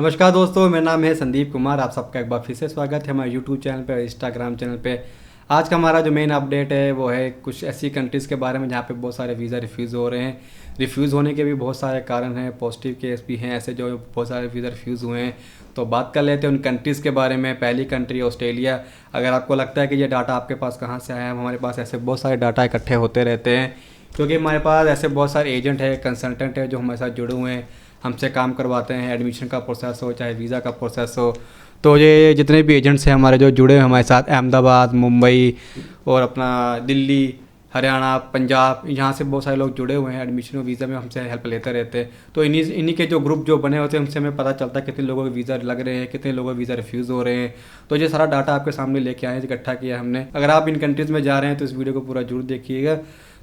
नमस्कार दोस्तों, मेरा नाम है संदीप कुमार। आप सबका एक बार फिर से स्वागत है हमारे यूट्यूब चैनल पे और इंस्टाग्राम चैनल पे। आज का हमारा जो मेन अपडेट है वो है कुछ ऐसी कंट्रीज़ के बारे में जहाँ पे बहुत सारे वीज़ा रिफ्यूज़ हो रहे हैं। रिफ्यूज़ होने के भी बहुत सारे कारण हैं, पॉजिटिव केस भी हैं ऐसे जो बहुत सारे वीज़ा रिफ्यूज़ हुए हैं। तो बात कर लेते हैं उन कंट्रीज़ के बारे में। पहली कंट्री ऑस्ट्रेलिया। अगर आपको लगता है कि ये डाटा आपके पास कहाँ से आया है, हमारे पास ऐसे बहुत सारे डाटा इकट्ठे होते रहते हैं क्योंकि हमारे पास ऐसे बहुत सारे एजेंट है, कंसल्टेंट है जो हमारे साथ जुड़े हुए हैं, हमसे काम करवाते हैं। एडमिशन का प्रोसेस हो चाहे वीज़ा का प्रोसेस हो, तो ये जितने भी एजेंट्स हैं हमारे जो जुड़े हैं हमारे साथ, अहमदाबाद, मुंबई और अपना दिल्ली, हरियाणा, पंजाब, यहाँ से बहुत सारे लोग जुड़े हुए हैं। एडमिशन और वीज़ा में हमसे हेल्प लेते रहते हैं। तो इन्हीं के जो ग्रुप जो बने होते हैं उनसे हमें पता चलता है कितने लोगों के वीज़ा लग रहे हैं, कितने लोगों के वीज़ा रिफ्यूज़ हो रहे हैं। तो ये सारा डाटा आपके सामने लेके आए हैं, इकट्ठा किया हमने। अगर आप इन कंट्रीज़ में जा रहे हैं तो इस वीडियो को पूरा जरूर देखिएगा।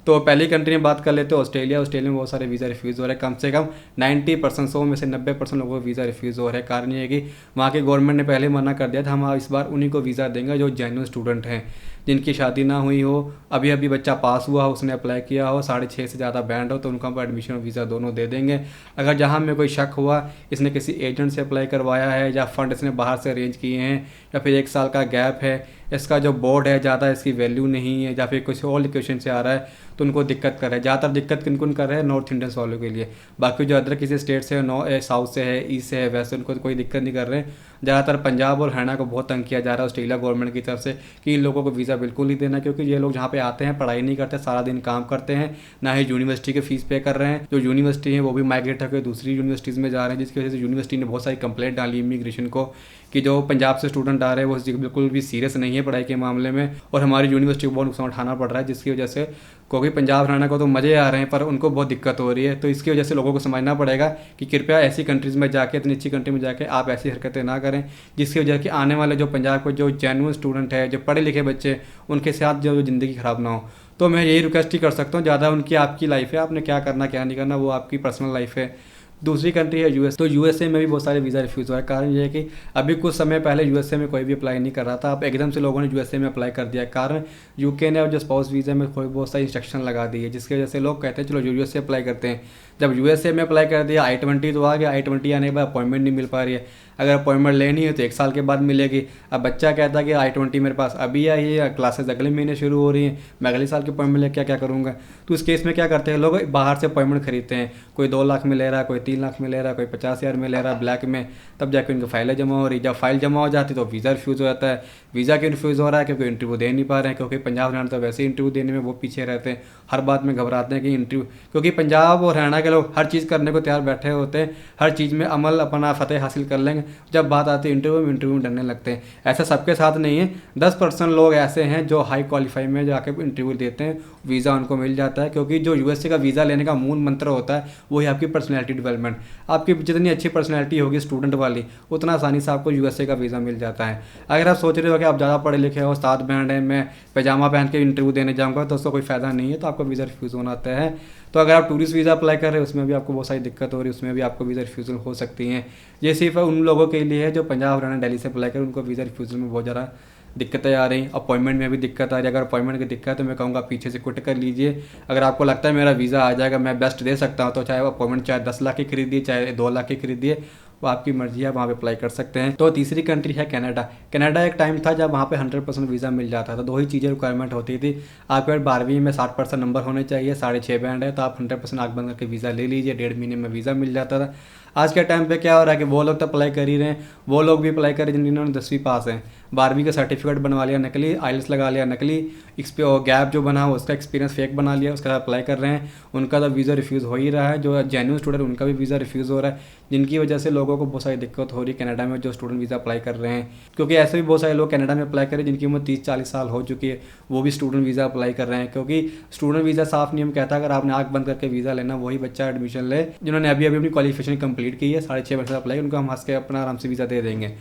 तो पहली कंट्री में बात कर लेते हैं ऑस्ट्रेलिया। ऑस्ट्रेलिया में बहुत सारे वीज़ा रिफ्यूज़ हो रहे हैं, कम से कम 90%, 100 में से 90% लोगों को वीज़ा रिफ्यूज़ हो रहा है। कारण ये है कि वहाँ की गवर्नमेंट ने पहले मना कर दिया था, हम इस बार उन्हीं को वीज़ा देंगे जो जेन्युइन स्टूडेंट हैं, जिनकी शादी ना हुई हो, अभी अभी बच्चा पास हुआ हो, उसने अप्लाई किया हो, 6.5 से ज़्यादा बैंड हो, तो उनको हम एडमिशन और वीज़ा दोनों दे देंगे। अगर जहाँ में कोई शक हुआ इसने किसी एजेंट से अप्लाई करवाया है या फंड इसने बाहर से अरेंज किए हैं या फिर 1 साल का गैप है, इसका जो बोर्ड है ज़्यादा इसकी वैल्यू नहीं है या फिर कुछ और लोकेशन से आ रहा है, तो उनको दिक्कत कर रहा है। ज़्यादातर दिक्कत किन किन कर रहे हैं? नॉर्थ इंडियंस वालों के लिए। बाकी जो अदर किसी स्टेट से साउथ से है, ईस्ट से है, वैसे उनको तो कोई दिक्कत नहीं कर रहे हैं। ज़्यादातर पंजाब और हरियाणा को बहुत तंग किया जा रहा है ऑस्ट्रेलिया गवर्नमेंट की तरफ से कि इन लोगों को वीज़ा बिल्कुल नहीं देना, क्योंकि ये लोग जहाँ पे आते हैं पढ़ाई नहीं करते, सारा दिन काम करते हैं, ना ही यूनिवर्सिटी की फ़ीस पे कर रहे हैं। जो यूनिवर्सिटी है वो भी माइग्रेट होकर दूसरी यूनिवर्सिटीज़ में जा रहे हैं, जिसकी वजह से यूनिवर्सिटी ने बहुत सारी कंप्लेंट डाली इमिग्रेशन को कि जो पंजाब से स्टूडेंट आ रहे हैं वो बिल्कुल भी सीरियस नहीं है पढ़ाई के मामले में, और हमारी यूनिवर्सिटी को बहुत नुकसान उठाना पड़ रहा है, जिसकी वजह से क्योंकि पंजाब हरियाणा को तो मज़े आ रहे हैं पर उनको बहुत दिक्कत हो रही है। तो इसकी वजह से लोगों को समझना पड़ेगा कि कृपया ऐसी कंट्रीज़ में जाके, इतनी अच्छी कंट्री में जाके आप ऐसी हरकतें ना करें, जिसकी वजह कि आने वाले जो पंजाब को जो जेन्युइन स्टूडेंट है, जो पढ़े लिखे बच्चे, उनके साथ जो ज़िंदगी ख़राब ना हो। तो मैं यही रिक्वेस्ट ही कर सकता हूँ, ज़्यादा उनकी आपकी लाइफ है, आपने क्या करना क्या नहीं करना वो आपकी पर्सनल लाइफ है। दूसरी कंट्री है यूएस। तो यूएसए में भी बहुत सारे वीज़ा रिफ्यूज़ हुआ है। कारण ये है कि अभी कुछ समय पहले यूएसए में कोई भी अप्लाई नहीं कर रहा था, अब एकदम से लोगों ने यूएसए में अप्लाई कर दिया। कारण यूके ने और जो स्पाउस वीज़ा में कोई बहुत सारी इंस्ट्रक्शन लगा दी है, जिसकी वजह से लोग कहते हैं चलो यूएसए अप्लाई करते हैं। जब यूएसए में अप्लाई कर दिया, I-20 तो आ गया, I-20 आने के बाद अपॉइंटमेंट नहीं मिल पा रही है। अगर अपॉइंटमेंट लेनी है तो 1 साल के बाद मिलेगी। अब बच्चा कहता है कि I-20 मेरे पास अभी आई है, क्लासेस अगले महीने शुरू हो रही हैं, मैं अगले साल की अपॉइंटमेंट लेकर क्या करूँगा। तो इस केस में क्या करते हैं लोग, बाहर से अपॉइंटमेंट खरीदते हैं। कोई 2 लाख में ले रहा है, कोई 3 लाख में ले रहा है, कोई 50,000 में ले रहा है ब्लैक में, तब जाकर उनकी फाइलें जमा हो रही। जब फाइल जमा हो जाती तो वीज़ा रिफ्यूज़ हो जाता है। वीज़ा क्यों रिफ्यूज़ हो रहा है? क्योंकि इंटरव्यू दे नहीं पा रहे हैं, क्योंकि पंजाब हरियाणा तो वैसे ही इंटरव्यू देने में वो पीछे रहते हैं, हर बात में घबराते हैं कि इंटरव्यू, क्योंकि पंजाब और हरियाणा के लोग हर चीज़ करने को तैयार बैठे होते हैं, हर चीज़ में अमल अपना फतेह हासिल कर लेंगे। जब बात आती है इंटरव्यू में डरने लगते हैं। ऐसा सबके साथ नहीं है, 10% लोग ऐसे हैं जो हाई क्वालिफाई में जाकर इंटरव्यू देते हैं, वीज़ा उनको मिल जाता है। क्योंकि जो यूएसए का वीज़ा लेने का मूल मंत्र होता है वही आपकी पर्सनैलिटी डेवलपमेंट। आपकी जितनी अच्छी पर्सनैलिटी होगी स्टूडेंट वाली, उतना आसानी से आपको यूएसए का वीज़ा मिल जाता है। अगर आप सोच रहे हो कि आप ज़्यादा पढ़े लिखे हो, 7 बैंड है, मैं पैजामा पहन के इंटरव्यू देने जाऊँगा, तो उसका कोई फ़ायदा नहीं है, तो आपका वीज़ा रिफ्यूज़ होना आता है। तो अगर आप टूरिस्ट वीज़ा अप्लाई कर रहे हैं उसमें भी आपको बहुत सारी दिक्कत हो रही है, उसमें भी आपको वीज़ा रिफ्यूज़ल हो सकती हैं। ये सिर्फ उन लोगों के लिए है जो पंजाब हरियाणा दिल्ली से अप्लाई करें, उनको वीज़ा रिफ्यूज़ल में बहुत ज़्यादा दिक्कतें आ रही। अपॉइंटमेंट में भी दिक्कत आ रही है। अगर अपॉइंटमेंट की दिक्कत है तो मैं कहूँगा पीछे से क्विट कर लीजिए। अगर आपको लगता है मेरा वीज़ा आ जाएगा, मैं बेस्ट दे सकता हूँ, तो चाहे अपॉइंटमेंट चाहे 10 लाख की खरीदिए चाहे 2 लाख की खरीदिए, वो आपकी मर्जी है, वहाँ पे अप्लाई कर सकते हैं। तो तीसरी कंट्री है कनाडा। कनाडा एक टाइम था जब वहाँ पे 100% वीज़ा मिल जाता था। 2 ही चीज़ें रिक्वायरमेंट होती थी, आपके 12वीं में 60% नंबर होने चाहिए, 6.5 बैंड है, तो आप 100% आँख बंद करके वीज़ा ले लीजिए, 1.5 महीने में वीज़ा मिल जाता था। आज के टाइम पे क्या हो रहा है कि वो लोग तो अप्लाई कर ही रहे हैं, वो लोग भी अप्लाई करें जिन्होंने 10वीं पास है, 12वीं का सर्टिफिकेट बनवा लिया नकली, आइल्स लगा लिया नकली, गैप जो बना उसका एक्सपीरियंस फेक बना लिया, उसका अप्लाई कर रहे हैं, उनका तो वीज़ा रिफ्यूज़ हो ही रहा है। जो जेन्युइन स्टूडेंट उनका भी वीज़ा रिफ्यूज़ हो रहा है, जिनकी वजह से लोगों को बहुत सारी दिक्कत हो रही है कनाडा में जो स्टूडेंट वीज़ा अप्लाई कर रहे हैं। क्योंकि ऐसे भी बहुत सारे लोग कनाडा में अप्लाई करें जिनकी उम्र 30-40 साल हो चुकी है, वो भी स्टूडेंट वीज़ा अप्लाई कर रहे हैं। क्योंकि स्टूडेंट वीज़ा साफ नियम कहता है अगर आपने आँख बंद करके वीज़ा लेना, वही बच्चा एडमिशन ले जिन्होंने अभी अभी अपनी क्वालिफिकेशन कंप्लीट की है, 6.5 वर्ष अप्लाई, उनको हम हंस के अपना आराम से वीज़ा दे देंगे।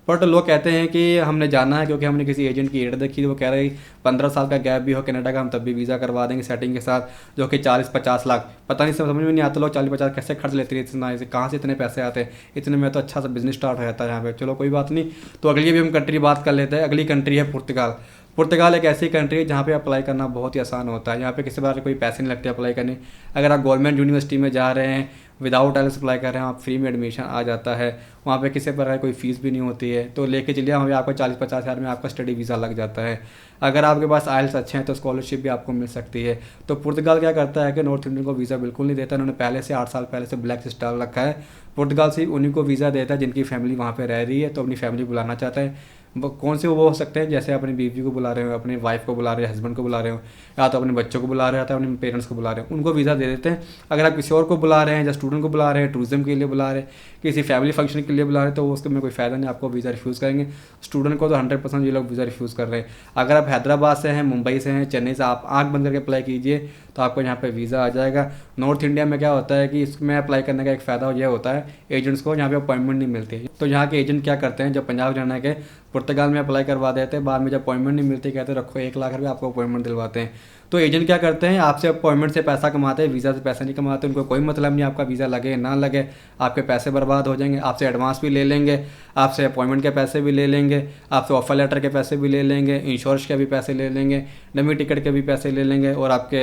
बट लोग कहते हैं कि हमने जाना है क्योंकि हमने किसी एजेंट की एड देखी थी, वो कह रहे हैं 15 साल का गैप भी हो कनाडा का, हम तब भी वीज़ा करवा देंगे सेटिंग के साथ, जो कि 40-50 लाख, पता नहीं समझ में नहीं आता लोग 40-50 कैसे खर्च लेते हैं, इतना कहाँ से इतने पैसे आते हैं, इतने में तो अच्छा सा बिजनेस स्टार्ट हो जाता है यहाँ पे। चलो कोई बात नहीं। तो अगली भी हम कंट्री बात कर लेते हैं। अगली कंट्री है पुर्तगाल। पुर्तगाल एक ऐसी कंट्री है जहाँ पे अप्लाई करना बहुत ही आसान होता है। यहाँ पे किसी बार कोई पैसे नहीं लगते अप्लाई करने। अगर आप गवर्नमेंट यूनिवर्सिटी में जा रहे हैं, विदाउट आइल्स अप्लाई कर रहे हैं, आप फ्री में एडमिशन आ जाता है। वहाँ पे किसी प्रकार कोई फ़ीस भी नहीं होती है, तो लेके चलिए वहाँ पे आपको 40-50 हज़ार में आपका स्टडी वीज़ा लग जाता है। अगर आपके पास आइल्स अच्छे हैं तो स्कॉलरशिप भी आपको मिल सकती है। तो पुर्तगाल क्या करता है कि नॉर्थ इंडियन को वीज़ा बिल्कुल नहीं देता। उन्होंने पहले से 8 साल पहले से ब्लैक लिस्ट डाल रखा है। पुर्तगाल सिर्फ उन्हीं को वीज़ा देता है जिनकी फैमिली वहाँ पे रह रही है, तो अपनी फैमिली बुलाना चाहता है। वो कौन से वो हो सकते हैं, जैसे अपनी बीवी को बुला रहे हो, अपनी वाइफ को बुला रहे हो, हस्बैंड को बुला रहे हो, या तो अपने बच्चों को बुला रहे हो, या तो अपने पेरेंट्स को बुला रहे हो, उनको वीज़ा दे देते हैं। अगर आप किसी और को बुला रहे हैं, या स्टूडेंट को बुला रहे हैं, टूरिज्म के लिए बुला रहे हैं, किसी फैमिली फंक्शन के लिए बुला रहे हैं, तो उसके में कोई फ़ायदा नहीं, आपको वीज़ा रिफ्यूज़ करेंगे। स्टूडेंट को तो 100% ये लोग वीज़ा रिफ्यूज़ कर रहे हैं। अगर आप हैदराबाद से हैं, मुंबई से हैं, चेन्नई से, आप आँख बंद करके अप्लाई कीजिए तो आपको यहाँ पे वीज़ा आ जाएगा। नॉर्थ इंडिया में क्या होता है कि इसमें अप्लाई करने का एक फ़ायदा यह होता है एजेंट्स को यहाँ पे अपॉइंटमेंट नहीं मिलती है। तो यहाँ के एजेंट क्या करते हैं, जब पंजाब जाना के पुर्तगाल में अप्लाई करवा देते हैं, बाद में जब अपॉइंटमेंट नहीं मिलती कहते रखो 1 लाख रुपये आपको अपॉइंटमेंट दिलवाते हैं। तो एजेंट क्या करते हैं, आपसे अपॉइंटमेंट से पैसा कमाते हैं, वीज़ा से पैसा नहीं कमाते। उनको कोई मतलब नहीं आपका वीज़ा लगे ना लगे, आपके पैसे बर्बाद हो जाएंगे। आपसे एडवांस भी ले लेंगे, आपसे अपॉइंटमेंट के पैसे भी ले लेंगे, आपसे ऑफर लेटर के पैसे भी ले लेंगे, इंश्योरेंस के भी पैसे ले लेंगे, डमी टिकट के भी पैसे ले लेंगे, और आपके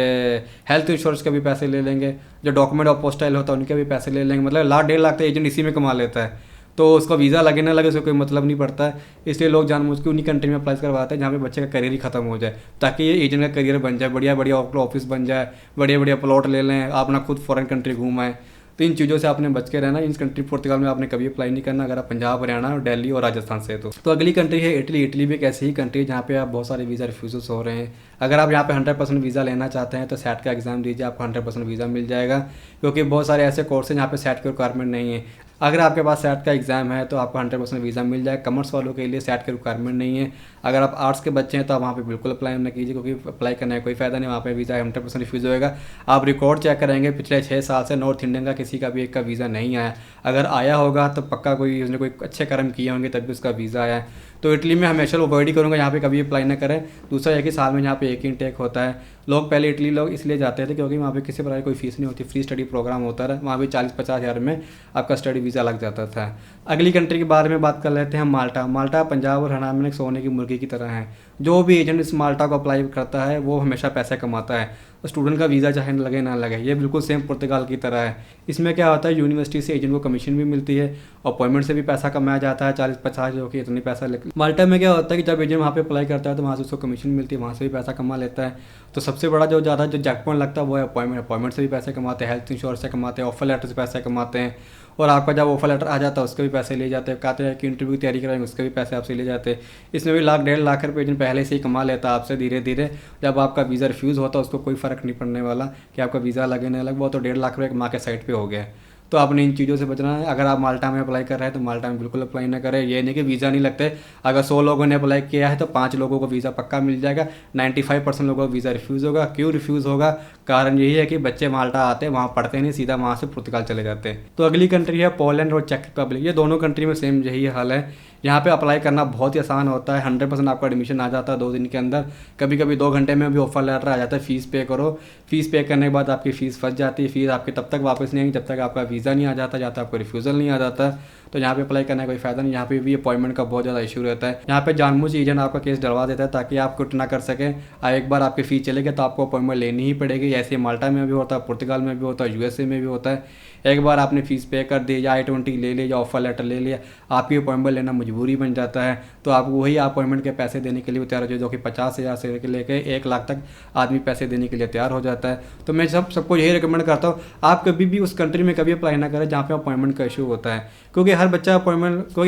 हेल्थ इंश्योरेंस के भी पैसे ले लेंगे, जो डॉक्यूमेंट ऑफ पोस्टाइल होता है उनके भी पैसे ले लेंगे। मतलब 1 लाख 1.5 लाख तो एजेंट इसी में कमा लेता है। तो उसका वीज़ा लगे ना लगे उसको कोई मतलब नहीं पड़ता है। इसलिए लोग जानबूझ के उन्हीं कंट्री में अप्लाई करवाते हैं जहाँ पे बच्चे का करियर ही खत्म हो जाए, ताकि ये एजेंट का करियर बन जाए, बढ़िया बढ़िया ऑफिस बन जाए, बढ़िया बढ़िया प्लॉट ले लें, अपना खुद फॉरेन कंट्री घूमाएं। तो इन चीज़ों से आपने बच के रहना। इन कंट्री पुर्तगाल में आपने कभी अप्लाई नहीं करना अगर आप पंजाब, हरियाणा, दिल्ली और राजस्थान से। तो अगली कंट्री है इटली। इटली भी एक ऐसी ही कंट्री है जहाँ पे आप बहुत सारे वीज़ा रिफ्यूज़ल्स हो रहे हैं। अगर आप यहाँ पे 100% वीज़ा लेना चाहते हैं तो सेट का एग्ज़ाम दीजिए, आपको 100% वीज़ा मिल जाएगा, क्योंकि बहुत सारे ऐसे कोर्स हैं जहाँ पे सेट की रिक्वायरमेंट नहीं है। अगर आपके पास सेट का एग्ज़ाम है तो आपको 100% वीज़ा मिल जाएगा। कॉमर्स वालों के लिए सेट की रिक्वायरमेंट नहीं है। अगर आप आर्ट्स के बच्चे हैं तो आप वहाँ पे बिल्कुल अप्लाई ना कीजिए, क्योंकि अप्लाई करने का कोई फ़ायदा नहीं, वहाँ पे वीज़ा 100% रिफ्यूज़ होएगा। आप रिकॉर्ड चेक करेंगे, पिछले 6 साल से नॉर्थ इंडियन का किसी का भी एक का वीज़ा नहीं आया। अगर आया होगा तो पक्का कोई उसने कोई अच्छे कर्म किए होंगे तभी उसका वीज़ा आया है। तो इटली में हमेशा अवॉइड ही करूँगा, यहाँ पे कभी अप्लाई ना करें। दूसरा है कि साल में यहाँ पे एक ही इंटेक होता है। लोग पहले इटली लोग इसलिए जाते थे क्योंकि वहाँ पे किसी प्रकार की कोई फीस नहीं होती, फ्री स्टडी प्रोग्राम होता है। वहाँ पे 40-50 हज़ार में आपका स्टडी वीज़ा लग जाता था। अगली कंट्री के बारे में बात कर लेते हैं, माल्टा। माल्टा पंजाब और हरियाणा में एक सोने की मुर्गी की तरह है। जो भी एजेंट इस माल्टा को अप्लाई करता है वो हमेशा पैसे कमाता है। स्टूडेंट का वीज़ा चाहे लगे ना लगे, ये बिल्कुल सेम पुर्तगाल की तरह है। इसमें क्या होता है, यूनिवर्सिटी से एजेंट को कमीशन भी मिलती है, अपॉइंटमेंट से भी पैसा कमाया जाता है 40-50 जो कि इतनी पैसा लेते। माल्टा में क्या होता है कि जब एजेंट वहाँ पे अप्लाई करता है तो वहाँ से उसको कमीशन मिलती है, वहाँ से भी पैसा कमा लेता है। तो सबसे बड़ा जो ज़्यादा जो जैकपॉइंट लगता है वो है अपॉइंटमेंट से भी पैसे कमाते हैं, हेल्थ इंश्योरेंस से कमाते हैं, ऑफर लेटर से पैसे कमाते हैं, और आपका जब ऑफर लेटर आ जाता है उसके भी पैसे ले जाते हैं। कहते हैं कि इंटरव्यू की तैयारी कराएंगे उसके भी पैसे आपसे ले जाते हैं। इसमें भी 1-1.5 लाख रुपये एजेंट पहले से ही कमा लेता है आपसे धीरे धीरे। जब आपका वीज़ा रिफ्यूज़ होता है उसको कोई फ़र्क नहीं पड़ने वाला कि आपका वीज़ा लगे ना लगे, वो तो 1.5 लाख रुपये कमा के साइड पे हो गया। तो आपने इन चीज़ों से बचना है। अगर आप माल्टा में अप्लाई कर रहे हैं तो माल्टा में बिल्कुल अप्लाई ना करें। ये नहीं कि वीज़ा नहीं लगते, अगर 100 लोगों ने अप्लाई किया है तो 5 लोगों को वीज़ा पक्का मिल जाएगा, 95% लोगों को वीज़ा रिफ्यूज़ होगा। क्यों रिफ्यूज़ होगा? कारण यही है कि बच्चे माल्टा आते हैं, वहाँ पढ़ते नहीं, सीधा वहाँ से पुर्तगाल चले जाते हैं। तो अगली कंट्री है पोलैंड और चेक रिपब्लिक। ये दोनों कंट्री में सेम यही हाल है। यहाँ पे अप्लाई करना बहुत ही आसान होता है, 100% आपका एडमिशन आ जाता है 2 दिन के अंदर। कभी कभी 2 घंटे में भी ऑफर लेटर आ जाता है, फ़ीस पे करो। फ़ीस पे करने के बाद आपकी फ़ीस फंस जाती है, फ़ीस आपकी तब तक वापस नहीं आएगी जब तक आपका वीज़ा नहीं आ जाता, जब तक आपको रिफ्यूज़ल नहीं आ जाता। तो यहाँ पे अप्लाई करने का कोई फ़ायदा नहीं। यहाँ पे भी अपॉइंटमेंट का बहुत ज़्यादा इशू रहता है। यहाँ पे जानबूझ एजेंट आपका केस डलवा देता है ताकि आप कुछ ना कर सकें। एक बार आपकी फ़ीस चले गए तो आपको अपॉइंटमेंट लेनी ही पड़ेगी। ऐसे माल्टा में भी होता है, पुर्तगाल में भी होता है, USA में भी होता है। एक बार आपने फ़ीस पे कर दी या I-20 ले लिया या ऑफर लेटर ले लिया, आपकी अपॉइंटमेंट लेना मजबूरी बन जाता है। तो आप वही अपॉइंटमेंट के पैसे देने के लिए तैयार हो जाए, जो कि 50,000 से लेकर 1 लाख तक आदमी पैसे देने के लिए तैयार हो जाता है। तो मैं सबको यही रिकमेंड करता हूँ, आप कभी भी उस कंट्री में कभी अप्लाई ना करें जहाँ पे अपॉइंटमेंट का इशू होता है, क्योंकि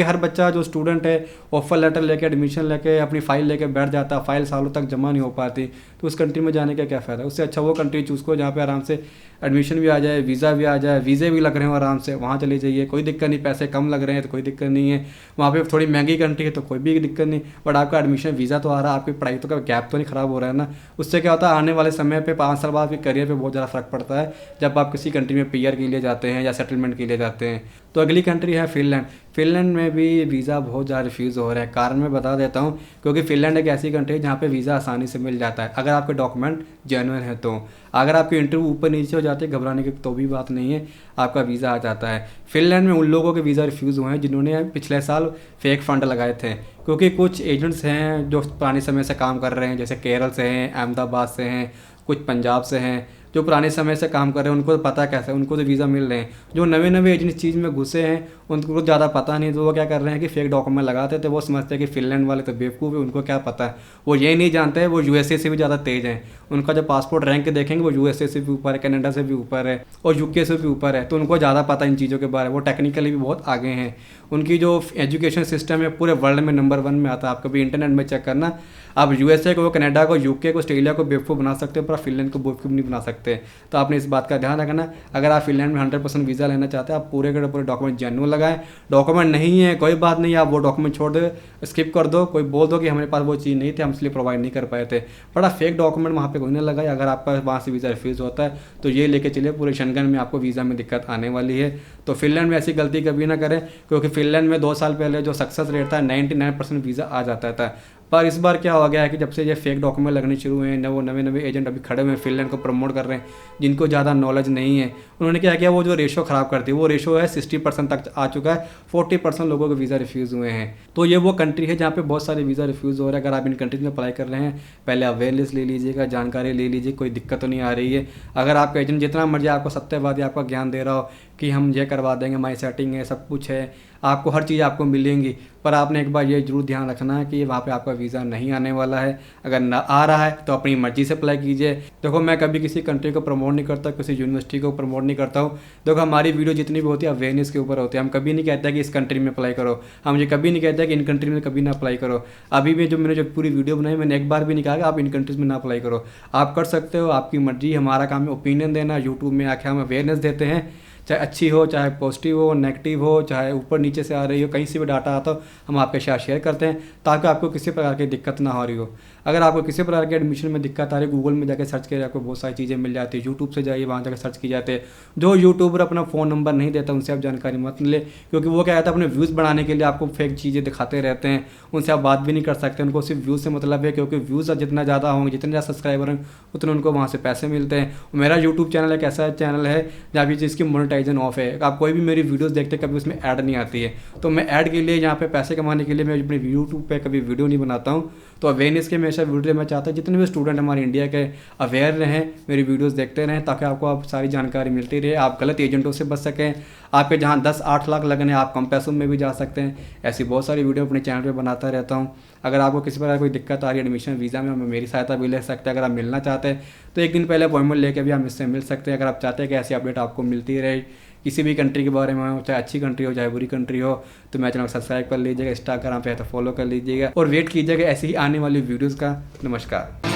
हर बच्चा जो स्टूडेंट है ऑफर लेटर लेके एडमिशन लेके अपनी फ़ाइल लेके बैठ जाता है, फ़ाइल सालों तक जमा नहीं हो पाती। तो उस कंट्री में जाने का क्या फ़ायदा? उससे अच्छा वो कंट्री चूज़ करो जहाँ पे आराम से एडमिशन भी आ जाए, वीज़ा भी आ जाए, वीज़े भी लग रहे हो आराम से, वहाँ चले जाइए, कोई दिक्कत नहीं। पैसे कम लग रहे हैं तो कोई दिक्कत नहीं है, वहाँ पे थोड़ी महंगी कंट्री है तो कोई भी दिक्कत नहीं। बट आपका एडमिशन वीज़ा तो आ रहा है, आपकी पढ़ाई तो का गैप तो नहीं ख़राब हो रहा है ना। उससे क्या होता है, आने वाले समय पे 5 साल बाद आपके करियर पे बहुत ज़्यादा फ़र्क पड़ता है जब आप किसी कंट्री में PR के लिए जाते हैं या सेटलमेंट के लिए जाते हैं। तो अगली कंट्री है फिनलैंड। फिनलैंड में भी वीज़ा बहुत ज़्यादा रिफ्यूज़ हो रहा है। कारण मैं बता देता हूँ, क्योंकि फिनलैंड एक ऐसी कंट्री है जहाँ पे वीज़ा आसानी से मिल जाता है अगर आपके डॉक्यूमेंट जेन्युइन है। तो अगर आपकी इंटरव्यू ऊपर नीचे हो जाती है, घबराने की तो भी बात नहीं है, आपका वीज़ा आ जाता है। फिनलैंड में उन लोगों के वीज़ा रिफ्यूज़ हुए हैं जिन्होंने पिछले साल फेक फंड लगाए थे, क्योंकि कुछ एजेंट्स हैं जो पुराने समय से काम कर रहे हैं, जैसे केरल से हैं, अहमदाबाद से हैं, कुछ पंजाब से हैं, जो पुराने समय से काम कर रहे हैं उनको तो पता कैसे, उनको तो वीज़ा मिल रहे हैं। जो नए नए एजेंट इस चीज़ में घुसे हैं उनको ज़्यादा पता नहीं, तो वो क्या कर रहे हैं कि फेक डॉक्यूमेंट लगाते थे। वो समझते हैं कि फिनलैंड वाले तो बेवकूफ़ है, उनको क्या पता है। वो ये नहीं जानते हैं वो यूएसए से भी ज़्यादा तेज़ हैं। उनका जो पासपोर्ट रैंक देखेंगे वो यूएसए से भी ऊपर है, कनाडा से भी ऊपर है और यूके से भी ऊपर है। तो उनको ज़्यादा पता इन चीज़ों के बारे में, वो टेक्निकली भी बहुत आगे हैं। उनकी जो एजुकेशन सिस्टम है पूरे वर्ल्ड में नंबर 1 में आता है। आप कभी इंटरनेट में चेक करना, आप यूएसए को, कनाडा को, यूके को, ऑस्ट्रेलिया को बेवकूफ़ बना सकते हो पर फिनलैंड को बेवकूफ़ नहीं बना सकते। तो आपने इस बात का ध्यान रखना। अगर आप फिनलैंड में 100% वीज़ा लेना चाहते हैं, आप पूरे के पूरे डॉक्यूमेंट जेन्युइन लगाएं। डॉक्यूमेंट नहीं है कोई बात नहीं, आप वो डॉक्यूमेंट छोड़ दो, स्किप कर दो। कोई बोल दो कि हमारे पास वो चीज़ नहीं थी, हम इसलिए प्रोवाइड नहीं कर पाए थे, बड़ा फेक डॉक्यूमेंट वहाँ पे कोई नहीं लगाए। अगर आपका वहाँ से वीज़ा रिफ्यूज़ होता है तो ये लेके चलिए, पूरे शंघन में आपको वीज़ा में दिक्कत आने वाली है। तो फिनलैंड में ऐसी गलती कभी ना करें, क्योंकि फिनलैंड में 2 साल पहले जो सक्सेस रेट था 99% वीज़ा आ जाता था। पर इस बार क्या हो गया है कि जब से ये फेक डॉक्यूमेंट लगने शुरू हुए हैं, वो नवे एजेंट अभी खड़े हुए हैं फिनलैंड को प्रमोट कर रहे हैं, जिनको ज़्यादा नॉलेज नहीं है। उन्होंने क्या किया, वो जो रेशो ख़राब करती है वो रेशो है 60% तक आ चुका है। 40% लोगों के वीज़ा रिफ्यूज़ हुए हैं। तो ये वो कंट्री है जहाँ पे बहुत सारे वीज़ा रिफ्यूज़ हो रहे हैं। अगर आप इन कंट्रीज में अप्लाई कर रहे हैं, पहले अवेयरनेस ले लीजिएगा, जानकारी ले लीजिए, कोई दिक्कत तो नहीं आ रही है। अगर आपका एजेंट जितना मर्जी आपको सत्यवादी आपका ज्ञान दे रहा हो कि हम ये करवा देंगे, माई सेटिंग है, सब कुछ है, आपको हर चीज़ आपको मिलेंगी, पर आपने एक बार ये जरूर ध्यान रखना है कि वहाँ पे आपका वीज़ा नहीं आने वाला है। अगर ना आ रहा है तो अपनी मर्ज़ी से अप्लाई कीजिए। देखो मैं कभी किसी कंट्री को प्रमोट नहीं करता, किसी यूनिवर्सिटी को प्रमोट नहीं करता हूँ। देखो हमारी वीडियो जितनी भी होती है अवेयरनेस के ऊपर होती है। हम कभी नहीं कहते कि इस कंट्री में अप्लाई करो, हम ये कभी नहीं कहते कि इन कंट्री में कभी ना अप्लाई करो। अभी भी मैंने जो पूरी वीडियो बनाई, मैंने एक बार भी नहीं कहा कि आप इन कंट्रीज़ में ना अप्लाई करो। आप कर सकते हो, आपकी मर्जी। हमारा काम है ओपिनियन देना। यूट्यूब में आके हम अवेयरनेस देते हैं, चाहे अच्छी हो, चाहे पॉजिटिव हो, नेगेटिव हो, चाहे ऊपर नीचे से आ रही हो, कहीं से भी डाटा आता हो, हम आपके साथ शेयर करते हैं ताकि आपको किसी प्रकार की दिक्कत ना हो रही हो। अगर आपको किसी प्रकार के एडमिशन में दिक्कत आ रही है, गूगल में जाकर सर्च करिए, आपको बहुत सारी चीज़ें मिल जाती है। यूट्यूब से जाइए, वहाँ जाकर सर्च की जाते हैं। जो यूट्यूबर अपना फ़ोन नंबर नहीं देता उनसे आप जानकारी मत ले, क्योंकि वो क्या कहता है अपने व्यूज़ बढ़ाने के लिए आपको फेक चीज़ें दिखाते रहते हैं। उनसे आप बात भी नहीं कर सकते, उनको सिर्फ व्यूज़ से मतलब है, क्योंकि व्यूज़ जितना ज़्यादा होंगे, जितने ज़्यादा सब्सक्राइबर होंगे, उतने उनको वहाँ से पैसे मिलते हैं। मेरा यूट्यूब चैनल एक ऐसा चैनल है जहाँ भी जिसकी मोनेटाइजेशन ऑफ है। आप कोई भी मेरी वीडियोस देखते कभी उसमें ऐड नहीं आती है, तो मैं ऐड के लिए यहाँ पे पैसे कमाने के लिए मैं अपने यूट्यूब पे कभी वीडियो नहीं बनाता हूँ। तो अवेयरनेस के हमेशा वीडियो मैं चाहता हूँ जितने भी स्टूडेंट हमारे इंडिया के अवेयर रहें, मेरी वीडियोस देखते रहें, ताकि आपको आप सारी जानकारी मिलती रहे, आप गलत एजेंटों से बच सकें। आपके जहाँ 10-8 लाख लगने, आप कम पैसों में भी जा सकते हैं। ऐसी बहुत सारी वीडियो अपने चैनल पर बनाता रहता हूँ। अगर आपको किसी प्रकार कोई दिक्कत आ रही है एडमिशन वीज़ा में, मेरी सहायता भी ले सकते हैं। अगर आप मिलना चाहते हैं तो एक दिन पहले अपॉइंटमेंट लेके भी आप मुझसे मिल सकते हैं। अगर आप चाहते हैं कि ऐसी अपडेट आपको मिलती रहे किसी भी कंट्री के बारे में, चाहे अच्छी कंट्री हो चाहे बुरी कंट्री हो, तो मेरे चैनल को सब्सक्राइब कर लीजिएगा, इंस्टाग्राम पे है तो फॉलो कर लीजिएगा और वेट कीजिएगा ऐसी ही आने वाली वीडियोज़ का। नमस्कार।